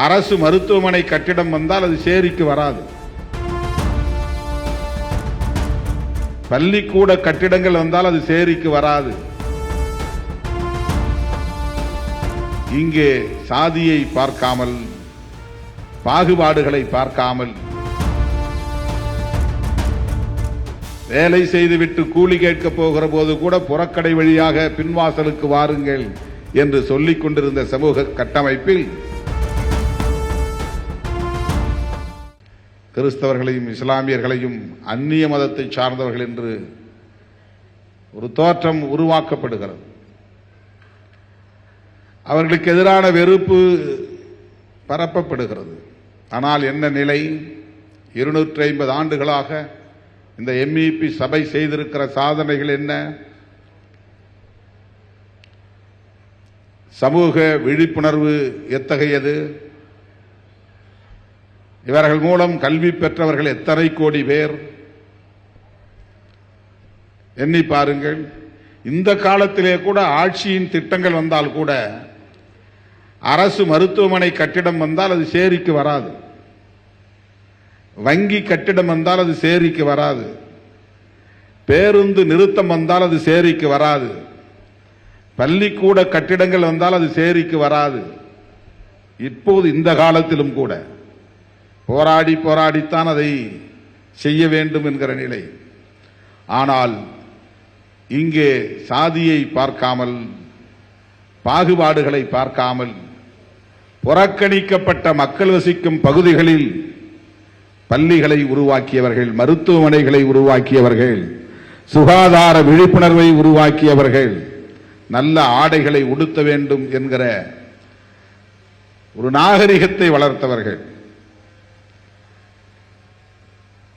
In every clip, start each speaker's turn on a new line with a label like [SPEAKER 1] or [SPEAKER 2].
[SPEAKER 1] அரசு மருத்துவமனை கட்டிடம் வந்தால் அது சேரிக்கு வராது. பள்ளிக்கூட கட்டிடங்கள் வந்தால் அது சேரிக்கு வராது. இங்கே சாதியை பார்க்காமல், பாகுபாடுகளை பார்க்காமல், வேலை செய்துவிட்டு கூலி கேட்க போகிற போது கூட புறக்கடை வழியாக பின்வாசலுக்கு வாருங்கள் என்று சொல்லிக் கொண்டிருந்த சமூக கட்டமைப்பில் கிறிஸ்தவர்களையும் இஸ்லாமியர்களையும் அந்நிய மதத்தை சார்ந்தவர்கள் என்று ஒரு தோற்றம் உருவாக்கப்படுகிறது. அவர்களுக்கு எதிரான வெறுப்பு பரப்பப்படுகிறது. ஆனால் என்ன நிலை? 250 ஆண்டுகளாக இந்த MEP சபை செய்திருக்கிற சாதனைகள் என்ன? சமூக விழிப்புணர்வு எத்தகையது? இவர்கள் மூலம் கல்வி பெற்றவர்கள் எத்தனை கோடி பேர்? எண்ணி பாருங்கள். இந்த காலத்திலே கூட ஆட்சியின் திட்டங்கள் வந்தால் கூட அரசு மருத்துவமனை கட்டிடம் வந்தால் அது சேரிக்கு வராது. வங்கி கட்டிடம் வந்தால் அது சேரிக்கு வராது. பேருந்து நிறுத்தம் வந்தால் அது சேரிக்கு வராது. பள்ளிக்கூட கட்டிடங்கள் வந்தால் அது சேரிக்கு வராது. இப்போது இந்த காலத்திலும் கூட போராடித்தான் அதை செய்ய வேண்டும் என்கிற நிலை. ஆனால் இங்கே சாதியை பார்க்காமல், பாகுபாடுகளை பார்க்காமல், புறக்கணிக்கப்பட்ட மக்கள் வசிக்கும் பகுதிகளில் பள்ளிகளை உருவாக்கியவர்கள், மருத்துவமனைகளை உருவாக்கியவர்கள், சுகாதார விழிப்புணர்வை உருவாக்கியவர்கள், நல்ல ஆடைகளை உடுத்த வேண்டும் என்கிற ஒரு நாகரிகத்தை வளர்த்தவர்கள்,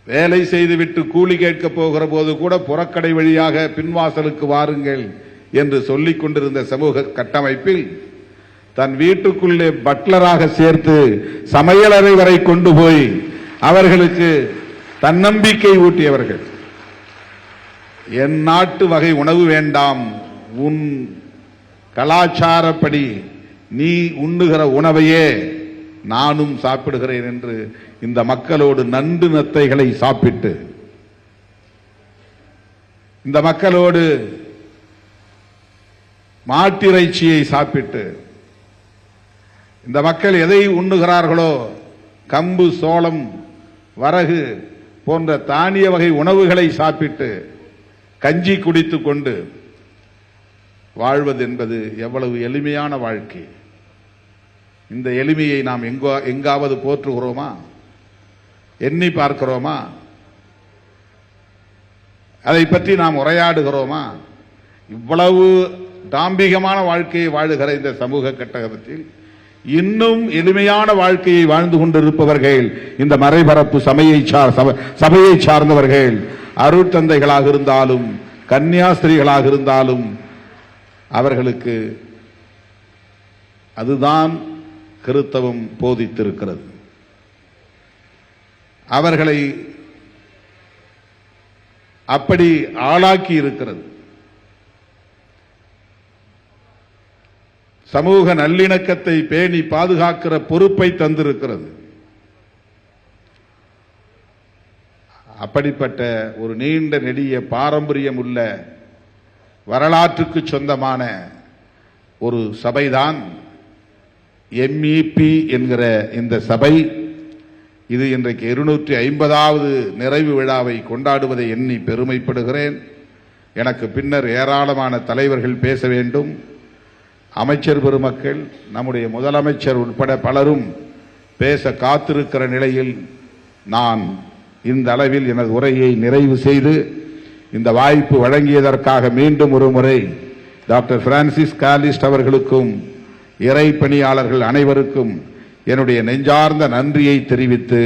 [SPEAKER 1] வேலை செய்துவிட்டு கூலி கேட்க போகிற போது கூட புறக்கடை வழியாக பின்வாசலுக்கு வாருங்கள் என்று சொல்லிக் கொண்டிருந்த சமூக கட்டமைப்பில் தன் வீட்டுக்குள்ளே பட்லராக சேர்த்து சமையலறை வரை கொண்டு போய் அவர்களுக்கு தன்னம்பிக்கை ஊட்டியவர்கள். என் நாட்டு வகை உணவு வேண்டாம், உன் கலாச்சாரப்படி நீ உண்ணுகிற உணவையே நானும் சாப்பிடுகிறேன் என்று இந்த மக்களோடு நண்டு நத்தைகளை சாப்பிட்டு, இந்த மக்களோடு மாட்டிறைச்சியை சாப்பிட்டு, இந்த மக்கள் எதை உண்ணுகிறார்களோ கம்பு, சோளம், வரகு போன்ற தானிய வகை உணவுகளை சாப்பிட்டு கஞ்சி குடித்துக் கொண்டு வாழ்வது என்பது எவ்வளவு எளிமையான வாழ்க்கை. இந்த எளிமையை நாம் எங்காவது போற்றுகிறோமா? எண்ணி பார்க்கிறோமா? அதை பற்றி நாம் உரையாடுகிறோமா? இவ்வளவு தாம்பிகமான வாழ்க்கையை வாழுகிற இந்த சமூக கட்டத்தில் இன்னும் எளிமையான வாழ்க்கையை வாழ்ந்து கொண்டிருப்பவர்கள் இந்த மறைபரப்பு சபையை சார்ந்தவர்கள், அருட்தந்தைகளாக இருந்தாலும் கன்னியாஸ்திரிகளாக இருந்தாலும் அவர்களுக்கு அதுதான் கிறிஸ்தவம் போதித்திருக்கிறது. அவர்களை அப்படி ஆளாக்கி இருக்கிறது. சமூக நல்லிணக்கத்தை பேணி பாதுகாக்கிற பொறுப்பை தந்திருக்கிறது. அப்படிப்பட்ட ஒரு நீண்ட நெடிய பாரம்பரியம் உள்ள வரலாற்றுக்கு சொந்தமான ஒரு சபைதான் MEP என்கிற இந்த சபை. இது இன்றைக்கு 250வது நிறைவு விழாவை கொண்டாடுவதை எண்ணி பெருமைப்படுகிறேன். எனக்கு பின்னர் ஏராளமான தலைவர்கள் பேச வேண்டும். அமைச்சர் பெருமக்கள், நம்முடைய முதலமைச்சர் உட்பட பலரும் பேச காத்திருக்கிற நிலையில் நான் இந்த அளவில் எனது உரையை நிறைவு செய்து இந்த வாய்ப்பு வழங்கியதற்காக மீண்டும் ஒரு முறை டாக்டர் பிரான்சிஸ் காலிஸ்ட் அவர்களுக்கும் இறை பணியாளர்கள் அனைவருக்கும் என்னுடைய நெஞ்சார்ந்த நன்றியை தெரிவித்து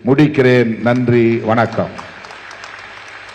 [SPEAKER 1] முடிக்கிறேன். நன்றி, வணக்கம்.